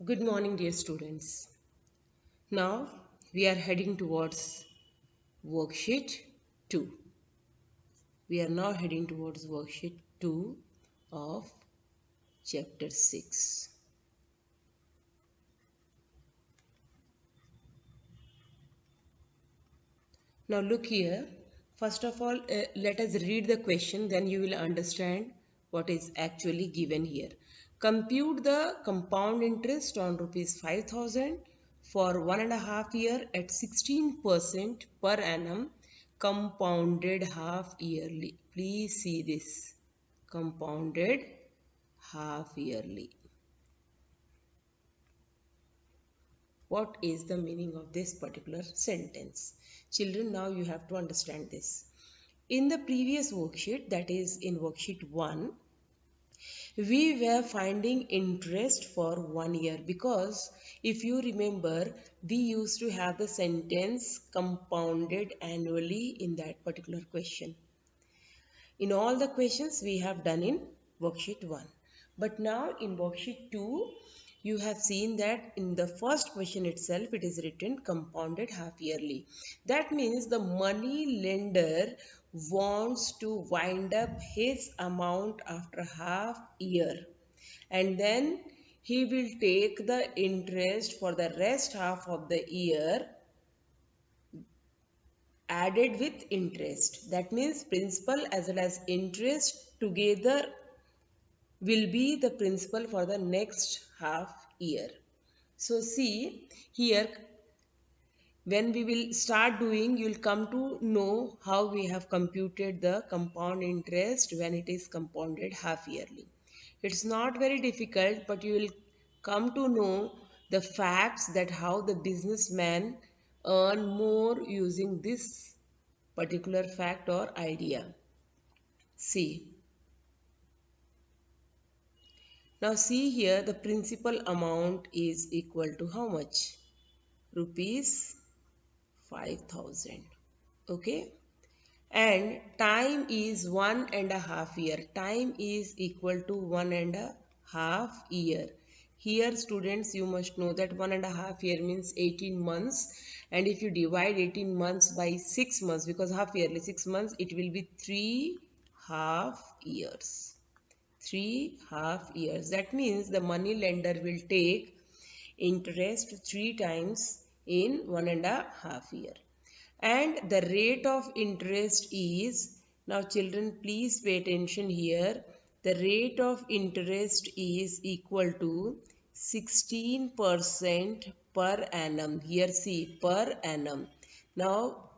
Good morning, dear students. Now we are heading towards worksheet 2. We are now heading towards worksheet 2 of chapter 6. Now look here. First of all, let us read the question, then you will understand what is actually given here. Compute the compound interest on rupees 5,000 for 1.5 year at 16% per annum, compounded half yearly. Please see this. Compounded half yearly. What is the meaning of this particular sentence? Children, now you have to understand this. In the previous worksheet, that is in worksheet 1, we were finding interest for 1 year because if you remember, we used to have the sentence compounded annually in that particular question. In all the questions we have done in worksheet 1. But now in worksheet 2, you have seen that in the first question itself, it is written compounded half yearly. That means the money lender wants to wind up his amount after half year. And then he will take the interest for the rest half of the year added with interest. That means principal as well as interest together will be the principal for the next half year. So see here, when we will start doing, you will come to know how we have computed the compound interest when it is compounded half yearly. It's not very difficult, but you will come to know the facts that how the businessman earn more using this particular fact or idea. See. Now see here, the principal amount is equal to how much? Rupees 5,000. Okay. And time is 1.5 year. Time is equal to 1.5 year. Here students, you must know that 1.5 year means 18 months. And if you divide 18 months by 6 months, because half yearly 6 months, it will be 3 half years. 3 half years. That means the money lender will take interest 3 times in 1.5 year. And the rate of interest is, now children please pay attention here, the rate of interest is equal to 16% per annum. Here see, per annum. Now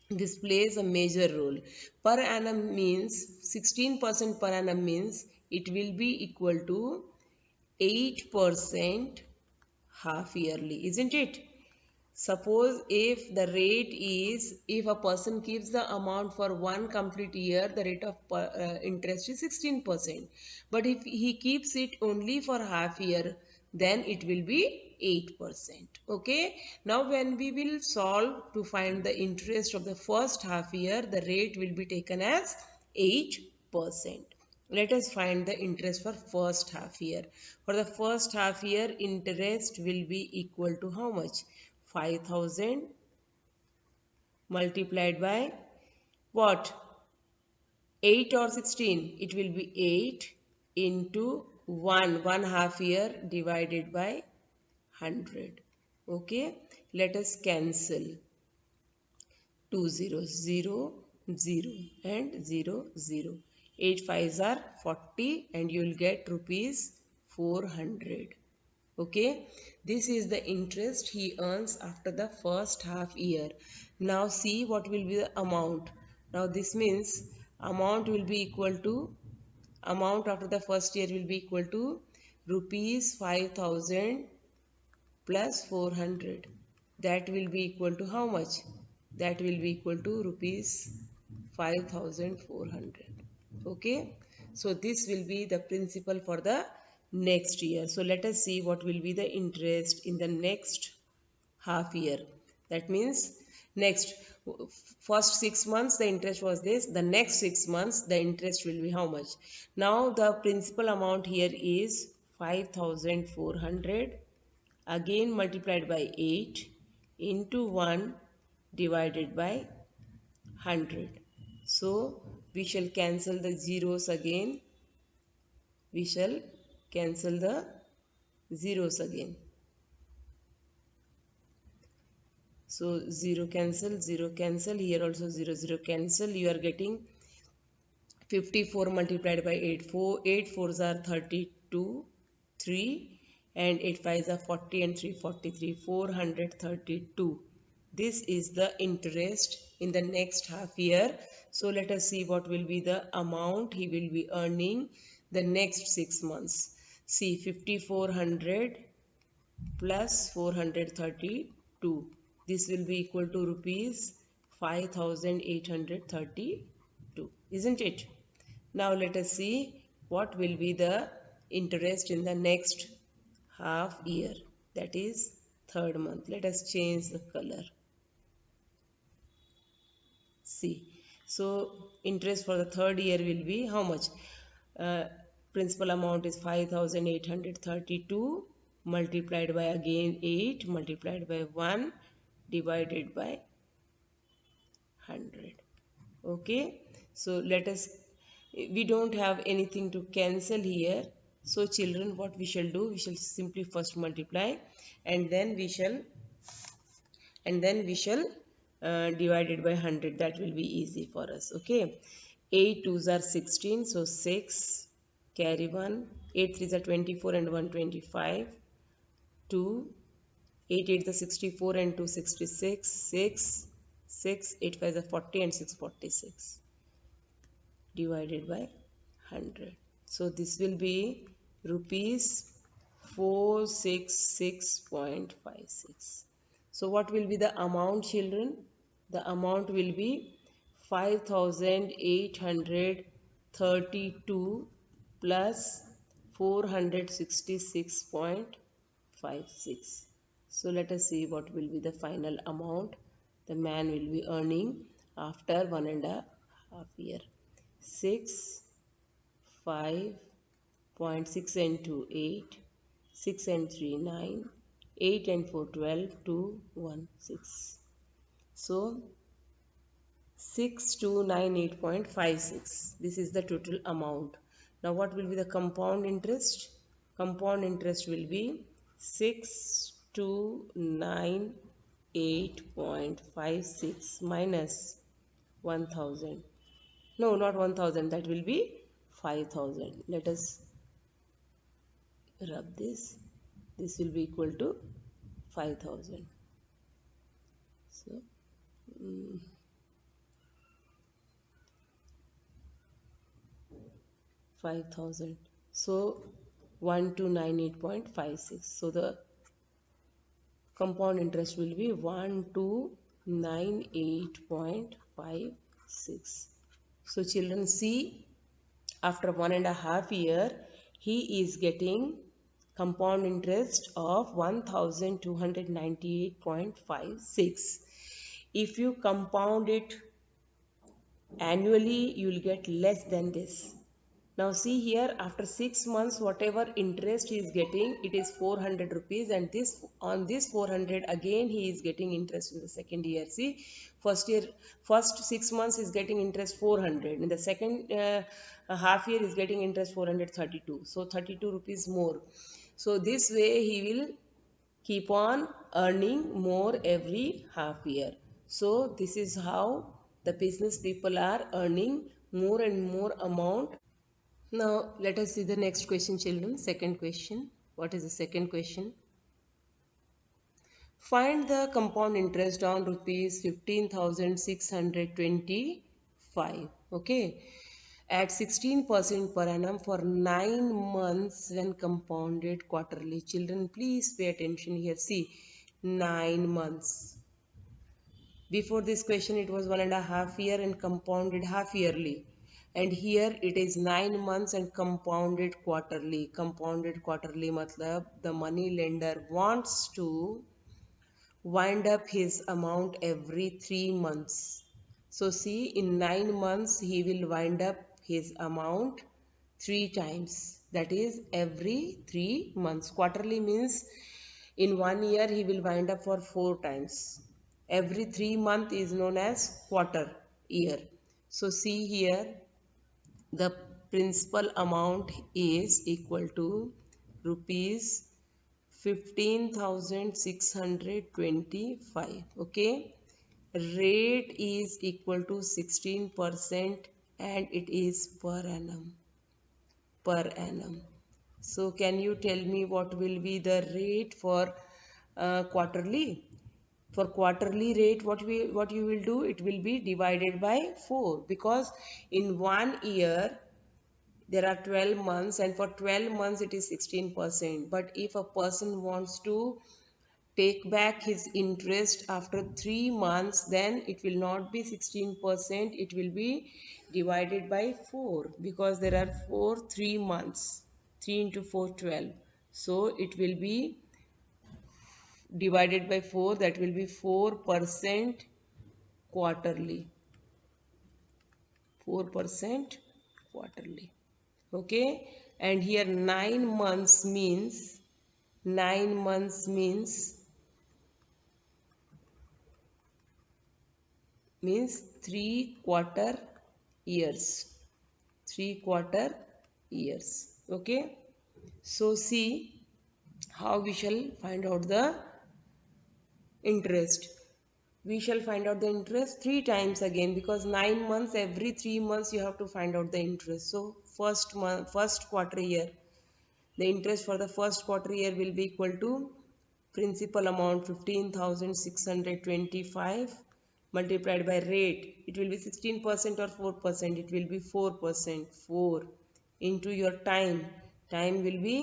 this plays a major role. Per annum means 16% per annum means it will be equal to 8% half yearly, isn't it? Suppose if the rate is, if a person keeps the amount for one complete year, the rate of interest is 16%. But if he keeps it only for half year, then it will be 8%. Okay. Now when we will solve to find the interest of the first half year, the rate will be taken as 8%. Let us find the interest for first half year. For the first half year, interest will be equal to how much? 5,000 multiplied by what? 8 or 16? It will be 8 into 1 half year divided by 100. Okay, let us cancel 2 zeros, 0, 0 and 0, 0. 8 5s are 40 and you will get rupees 400. Okay, this is the interest he earns after the first half year. Now see what will be the amount. Now this means amount will be equal to, amount after the first year will be equal to rupees 5,000 plus 400. That will be equal to how much? That will be equal to rupees 5,400. Okay, so this will be the principal for the next year. So let us see what will be the interest in the next half year. That means next first 6 months the interest was this, the next 6 months the interest will be how much? Now the principal amount here is 5,400 again multiplied by 8 into 1 divided by 100. So we shall cancel the zeros again. We shall cancel the zeros again. So 0 cancel, 0 cancel, here also 0, 0 cancel. You are getting 54 multiplied by 8. 8 fours are 32, 3 and 8 fives are 40 and 3 43, 432. This is the interest in the next half year. So let us see what will be the amount he will be earning the next 6 months. See, 5400 plus 432. This will be equal to rupees 5832, isn't it? Now let us see what will be the interest in the next half year, that is third month. Let us change the color. See, so interest for the third year will be how much? Principal amount is 5832 multiplied by again 8 multiplied by 1 divided by 100. Okay, so let us, we don't have anything to cancel here. So children, what we shall do, we shall simply first multiply and then we shall divide it by 100. That will be easy for us. Okay, 8 2s are 16, so 6 carry 1, 8 3s are 24 and 1 25, 2, 8 8 is 64 and 2 66, 6 6 8 5 is 40 and 6 46 divided by 100. So this will be rupees 466.56. So what will be the amount, children? The amount will be 5832 plus 466.56. So let us see what will be the final amount the man will be earning after 1.5 year. 6, 5, 0.6 and 2, 8, 6 and 3, 9, 8 and 4, 12, 2, 1, 6. So 6298.56. This is the total amount. Now what will be the compound interest? Compound interest will be 6298.56 minus 1000. No, not 1000, that will be 5000. Let us rub this. This will be equal to 5000. So 5000. So 1298.56. So the compound interest will be 1298.56. So children, see, after 1.5 year he is getting compound interest of 1298.56. If you compound it annually, you will get less than this. Now see here, after 6 months whatever interest he is getting, it is 400 rupees, and this on this 400 again he is getting interest in the second year. See, first 6 months is getting interest 400, in the second half year is getting interest 432, so 32 rupees more. So this way he will keep on earning more every half year. So this is how the business people are earning more and more amount. Now let us see the next question, children. Second question. What is the second question? Find the compound interest on rupees 15,625. Okay. At 16% per annum for 9 months when compounded quarterly. Children, please pay attention here. See, 9 months. Before this question it was 1.5 year and compounded half yearly. And here it is 9 months and compounded quarterly. Compounded quarterly matlab the money lender wants to wind up his amount every 3 months. So see, in 9 months he will wind up his amount 3 times. That is every 3 months. Quarterly means In 1 year he will wind up for 4 times. Every 3 month is known as quarter year. So see here, the principal amount is equal to rupees 15,625. Okay, rate is equal to 16% and it is per annum. So can you tell me what will be the rate for quarterly? For quarterly rate, what you will do? It will be divided by 4, because in 1 year there are 12 months, and for 12 months it is 16%. But if a person wants to take back his interest after 3 months, then it will not be 16%, it will be divided by 4, because there are 3 months. 3 into 4, 12. So it will be divided by 4, that will be 4% quarterly. 4% quarterly. Okay, and here 9 months means 3/4 years. 3/4 years. Okay, so see how we shall find out the interest. We shall find out the interest 3 times again, because 9 months, every 3 months you have to find out the interest. So first quarter year, the interest for the first quarter year will be equal to principal amount 15,625 multiplied by rate. It will be 16% or 4%. It will be 4%. 4 into your time. Time will be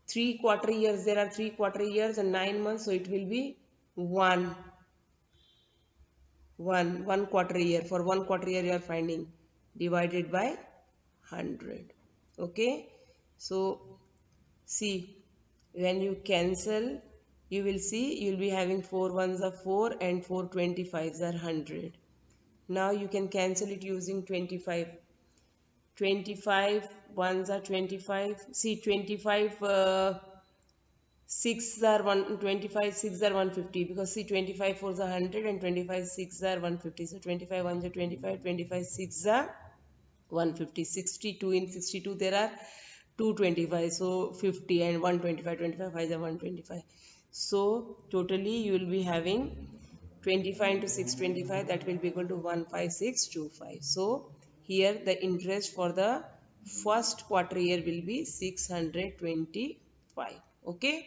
3/4 years. There are 3/4 years and 9 months, so it will be 1 quarter year. For 1 quarter year you are finding, divided by 100. Okay, so see, when you cancel, you will see you will be having 4 ones are 4 and 4 25s are 100. Now you can cancel it using 25. 25 ones are 25. See, 25 6 are 125, 6 are 150, because see, 25 4s are 100 and 25 6 are 150. So 25 ones are 25, 25 6 are 150. 62, in 62 there are 225, so 50, and 125, 25 5s are 125. So totally you will be having 25 into 625, that will be equal to 15625. So here the interest for the first quarter year will be 625. Okay,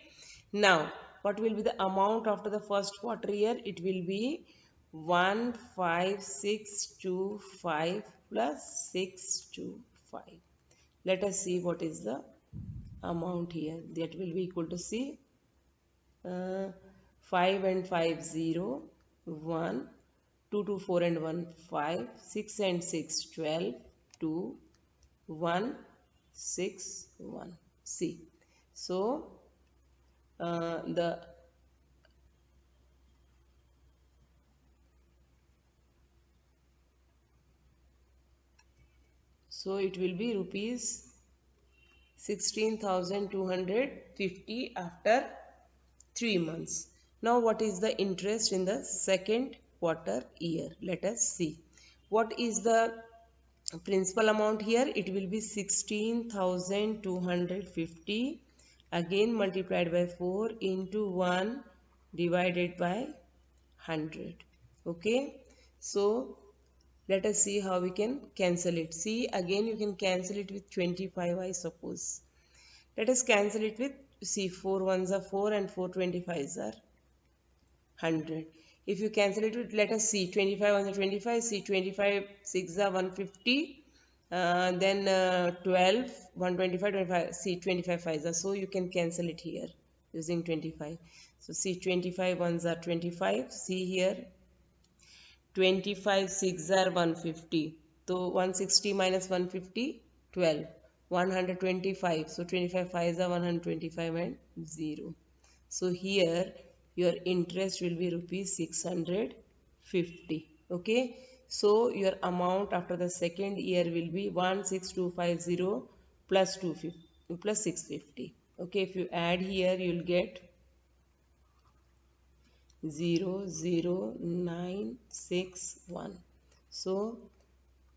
now what will be the amount after the first quarter year? It will be 15625 plus 625. Let us see what is the amount here. That will be equal to, see, 5 and 5 0, 1, 2 2 4 and 1 5, 6 and 6 12, 2, 1 6 1. See, so so it will be rupees 16,250 after 3 months. Now what is the interest in the second quarter year? Let us see. What is the principal amount here? It will be 16,250, again multiplied by 4 into 1 divided by 100. Okay, so let us see how we can cancel it. See, again you can cancel it with 25, I suppose. Let us cancel it with, see, 4 ones are 4 and 4 25s are 100. If you cancel it with, let us see, 25 ones are 25, see, 25 6 are 150, then 12, 125, 25, see, 25 5s are, so you can cancel it here using 25. So see, 25 ones are 25, see here, 25 6 are 150, so 160 minus 150, 12, 125, so 25 5s are 125 and 0. So here your interest will be rupees 650. Okay, so your amount after the second year will be 16250 plus 250 plus 650. Okay, if you add here, you'll get 00961. So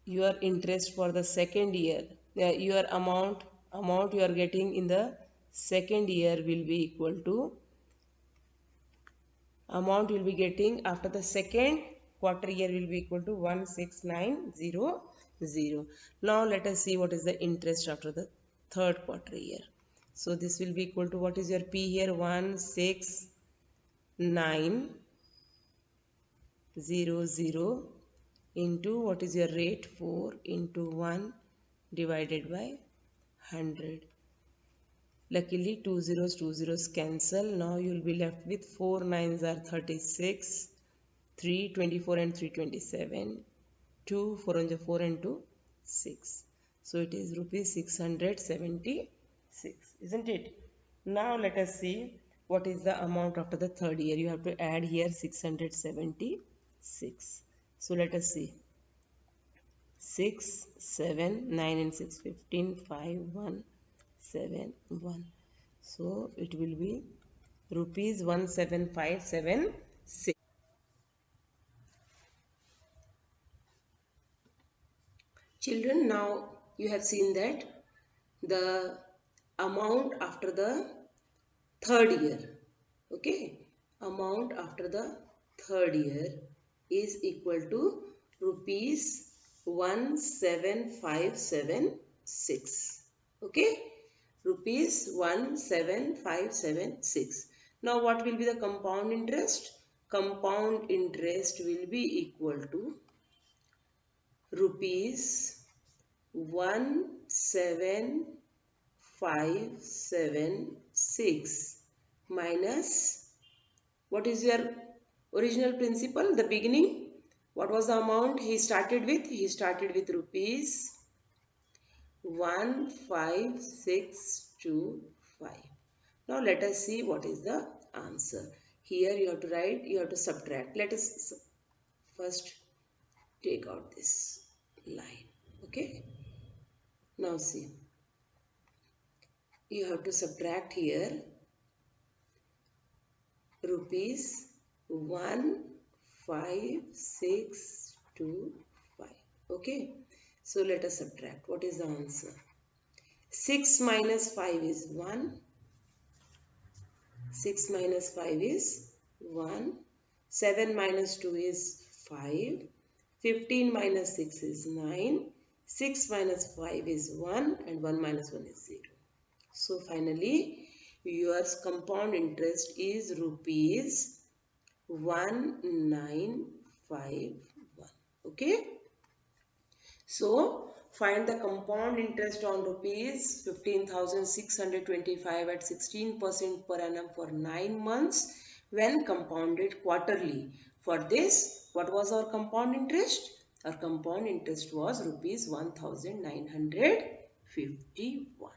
your interest for the second year, your amount you are getting in the second year will be equal to amount you'll be getting after the second quarter year will be equal to 16900. Now let us see what is the interest after the third quarter year. So this will be equal to, what is your P here, 16900 into, what is your rate, 4 into 1 divided by 100. Luckily two zeros cancel. Now you will be left with 4 nines are 36, 3 24 and 3 27, 2 4 on the 4 and 2 6. So it is rupees 676, isn't it? Now let us see what is the amount after the third year. You have to add here 676. So let us see. 6 7 9 and 6 15 5 1 7 1. So it will be rupees 17576. Children, now you have seen that the amount after the third year, okay, amount after the third year is equal to rupees 17576. Okay, rupees 17576. Now what will be the compound interest? Compound interest will be equal to rupees 17576 minus, what is your original principal, the beginning? What was the amount he started with? He started with rupees 15625. Now let us see what is the answer. Here you have to write, you have to subtract. Let us first take out this line. Okay. Now see, you have to subtract here rupees 15625. Okay. So let us subtract. What is the answer? 6 minus 5 is 1. 6 minus 5 is 1. 7 minus 2 is 5. 15 minus 6 is 9. 6 minus 5 is 1 and 1 minus 1 is 0. So finally your compound interest is rupees 1951. Okay. So find the compound interest on rupees 15,625 at 16% per annum for 9 months when compounded quarterly. For this, what was our compound interest? Our compound interest was rupees 1,951.